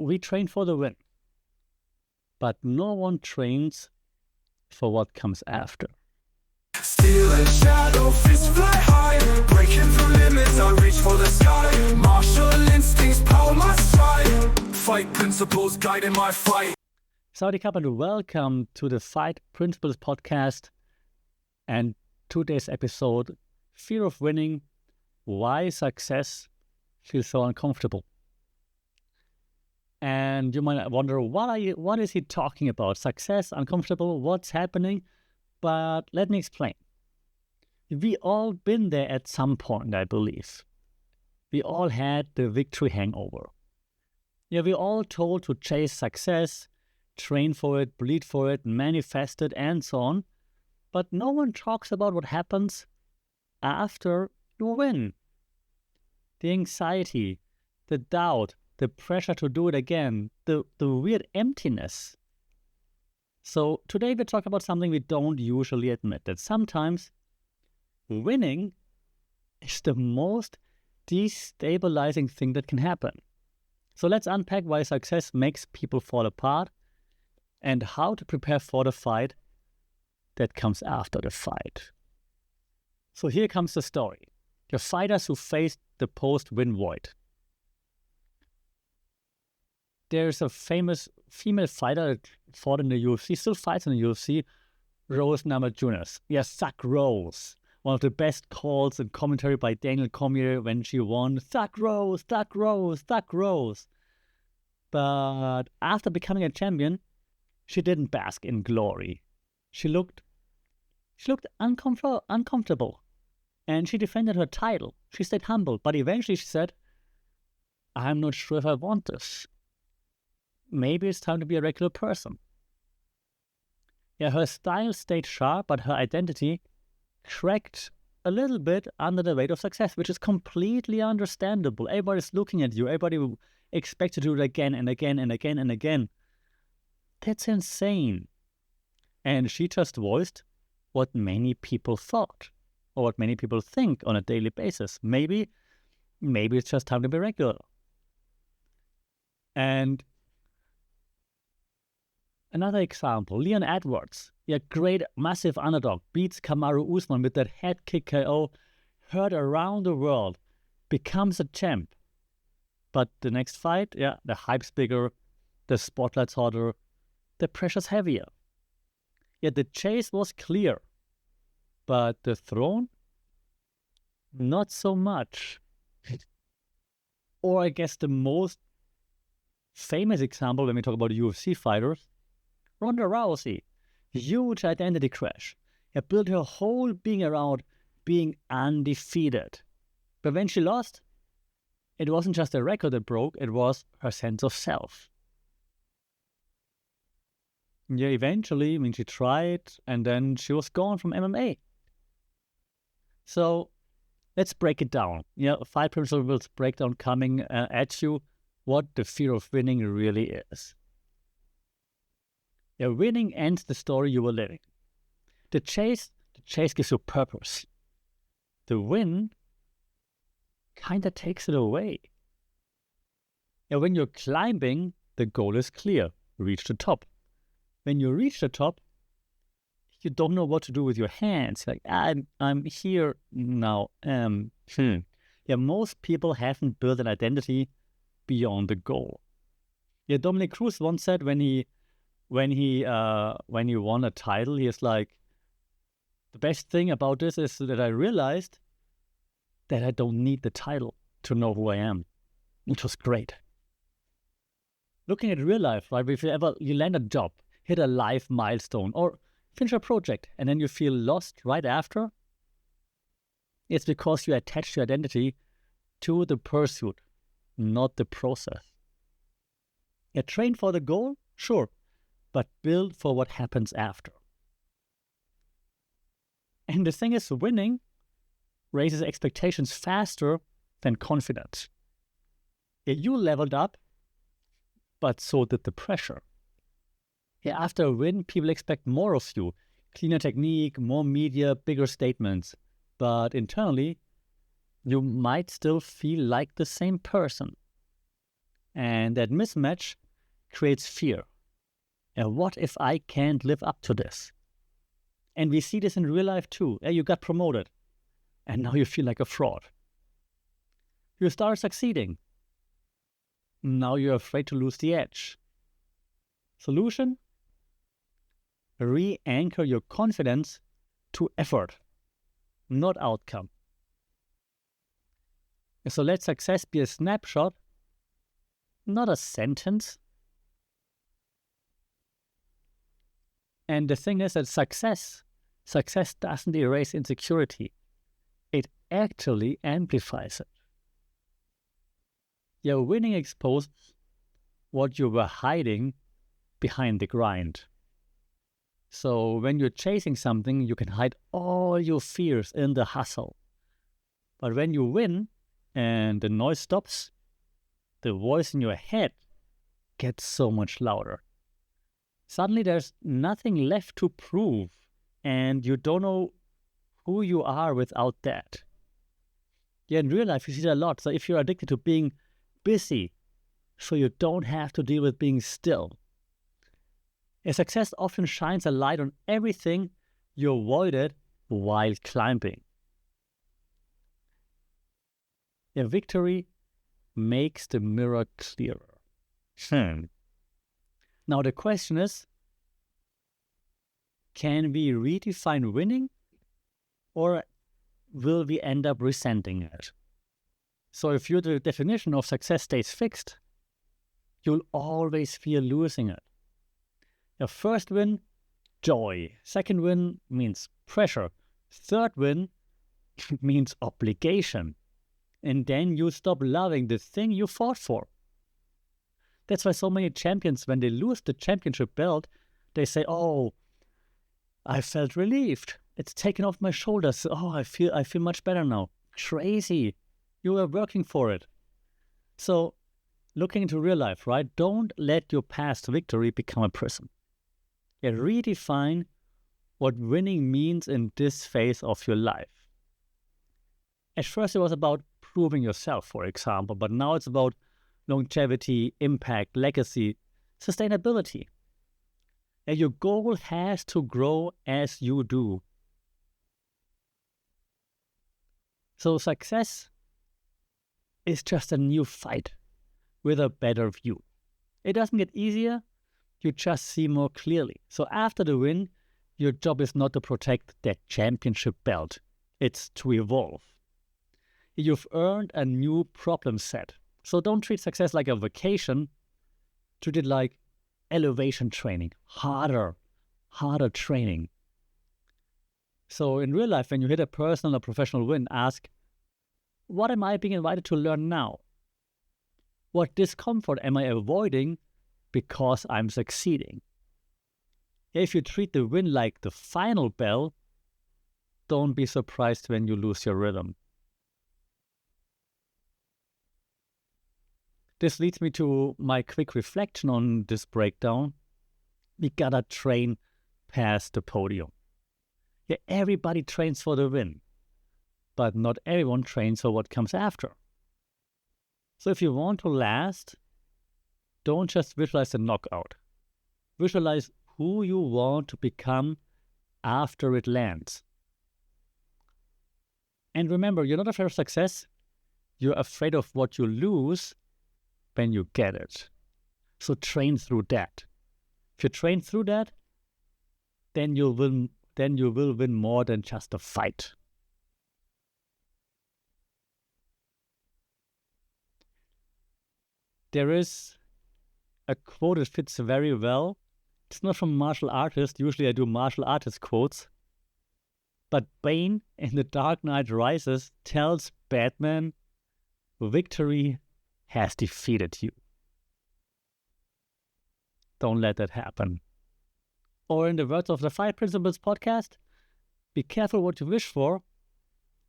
We train for the win, but no one trains for what comes after. Steel and shadow, fists fly high, breaking through limits, I reach for the sky. Martial instincts power my stride, fight principles guiding my fight. Saudi Cup and welcome to the Fight Principles podcast and today's episode, Fear of Winning, Why Success Feels So Uncomfortable. And you might wonder, what is he talking about? Success, uncomfortable, what's happening? But let me explain. We all been there at some point, I believe. We all had the victory hangover. Yeah, we all told to chase success, train for it, bleed for it, manifest it, and so on. But no one talks about what happens after you win. The anxiety, the doubt, the pressure to do it again, the weird emptiness. So today we talk about something we don't usually admit, that sometimes winning is the most destabilizing thing that can happen. So let's unpack why success makes people fall apart and how to prepare for the fight that comes after the fight. So here comes the story. The fighters who faced the post-win void. There's a famous female fighter that fought in the UFC, still fights in the UFC, Rose Namajunas. Yes, Suck Rose. One of the best calls and commentary by Daniel Cormier when she won. Suck Rose, Suck Rose, Suck Rose. But after becoming a champion, she didn't bask in glory. She looked uncomfortable. And she defended her title. She stayed humble. But eventually she said, I'm not sure if I want this. Maybe it's time to be a regular person. Yeah, her style stayed sharp, but her identity cracked a little bit under the weight of success, which is completely understandable. Everybody's looking at you. Everybody will expect you to do it again and again and again and again. That's insane. And she just voiced what many people thought, or what many people think on a daily basis. Maybe it's just time to be regular. And another example, Leon Edwards, great, massive underdog, beats Kamaru Usman with that head kick KO, heard around the world, becomes a champ. But the next fight, the hype's bigger, the spotlight's hotter, the pressure's heavier. The chase was clear, but the throne, not so much. Or I guess the most famous example when we talk about UFC fighters, Ronda Rousey, huge identity crash. Built her whole being around being undefeated. But when she lost, it wasn't just a record that broke, it was her sense of self. Eventually, she tried, and then she was gone from MMA. So let's break it down. Fight Principles breakdown coming at you, what the fear of winning really is. Winning ends the story you were living. The chase gives you purpose. The win kind of takes it away. When you're climbing, the goal is clear. Reach the top. When you reach the top, you don't know what to do with your hands. Like, I'm here now. Most people haven't built an identity beyond the goal. Dominic Cruz once said when he won a title, he is like, the best thing about this is that I realized that I don't need the title to know who I am, which was great. Looking at real life, right? If you land a job, hit a life milestone, or finish a project, and then you feel lost right after, it's because you attach your identity to the pursuit, not the process. Train for the goal, sure, but build for what happens after. And the thing is, winning raises expectations faster than confidence. You leveled up, but so did the pressure. After a win, people expect more of you. Cleaner technique, more media, bigger statements. But internally, you might still feel like the same person. And that mismatch creates fear. And what if I can't live up to this? And we see this in real life too. You got promoted, and now you feel like a fraud. You start succeeding. Now you're afraid to lose the edge. Solution? Re-anchor your confidence to effort, not outcome. So let success be a snapshot, not a sentence. And the thing is that success doesn't erase insecurity. It actually amplifies it. Your winning exposes what you were hiding behind the grind. So when you're chasing something, you can hide all your fears in the hustle. But when you win and the noise stops, the voice in your head gets so much louder. Suddenly there's nothing left to prove, and you don't know who you are without that. Yeah, in real life, you see that a lot. So if you're addicted to being busy, so you don't have to deal with being still. Success often shines a light on everything you avoided while climbing. Victory makes the mirror clearer. Now the question is, can we redefine winning, or will we end up resenting it? So if your definition of success stays fixed, you'll always fear losing it. Your first win, joy. Second win means pressure. Third win means obligation. And then you stop loving the thing you fought for. That's why so many champions, when they lose the championship belt, they say, oh, I felt relieved. It's taken off my shoulders. Oh, I feel much better now. Crazy. You were working for it. So looking into real life, right? Don't let your past victory become a prison. Redefine what winning means in this phase of your life. At first it was about proving yourself, for example, but now it's about longevity, impact, legacy, sustainability. And your goal has to grow as you do. So success is just a new fight with a better view. It doesn't get easier, you just see more clearly. So after the win, your job is not to protect that championship belt. It's to evolve. You've earned a new problem set. So don't treat success like a vacation. Treat it like elevation training. Harder training. So in real life, when you hit a personal or professional win, ask, what am I being invited to learn now? What discomfort am I avoiding because I'm succeeding? If you treat the win like the final bell, don't be surprised when you lose your rhythm. This leads me to my quick reflection on this breakdown. We gotta train past the podium. Yeah, everybody trains for the win, but not everyone trains for what comes after. So if you want to last, don't just visualize the knockout. Visualize who you want to become after it lands. And remember, you're not afraid of success. You're afraid of what you lose when you get it. So train through that. If you train through that, then you will win more than just a fight. There is a quote that fits very well. It's not from martial artist. Usually I do martial artist quotes. But Bane in The Dark Knight Rises tells Batman, victory has defeated you. Don't let that happen. Or in the words of the 5 Principles podcast, be careful what you wish for,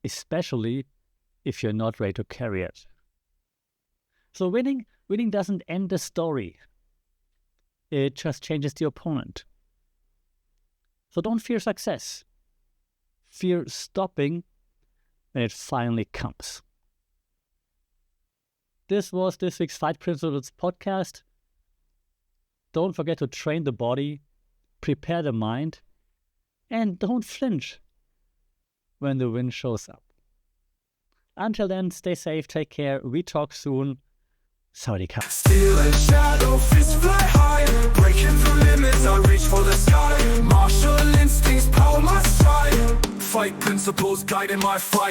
especially if you're not ready to carry it. So winning doesn't end the story. It just changes the opponent. So don't fear success. Fear stopping when it finally comes. This was this week's Fight Principles podcast. Don't forget to train the body, prepare the mind, and don't flinch when the wind shows up. Until then, stay safe, take care, we talk soon. Saudi Cup. Steel and shadow, fists fly high, breaking through limits, I reach for the sky. Martial instincts power my stride. Fight principles guiding my fight.